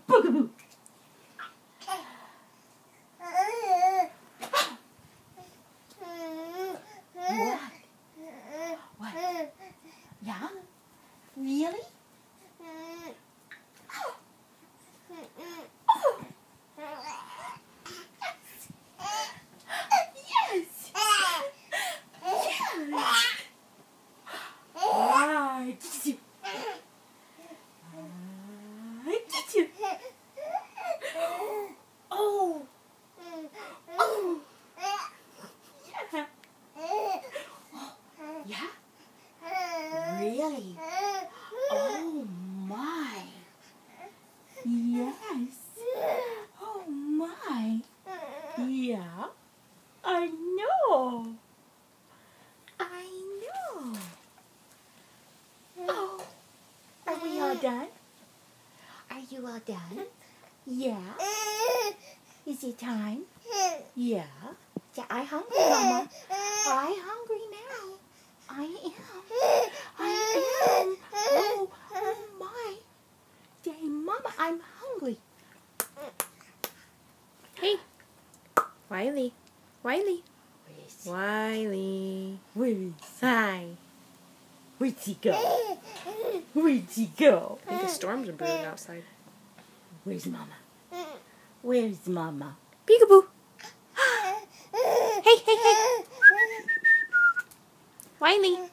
Boogaboo. What? Yeah? Really? Yes! Yes! I get you. I get you. Oh! Oh! Yeah! Yeah? Really? Oh my! Yes! Oh my! Yeah? I know! I know! Oh! Are we all done? Are you all done? Yeah? Is it time? Yeah? Yeah, I hungry, Mama. I hungry now. I am. I am. Oh, oh my. Day, Mama, I'm hungry. Hey, Wiley. Wiley. Wiley. Hi. Where'd he go? Where'd he go? I think a storm's brewing outside. Where's Mama? Where's Mama? Peekaboo. Hey, hey, hey. Wiley.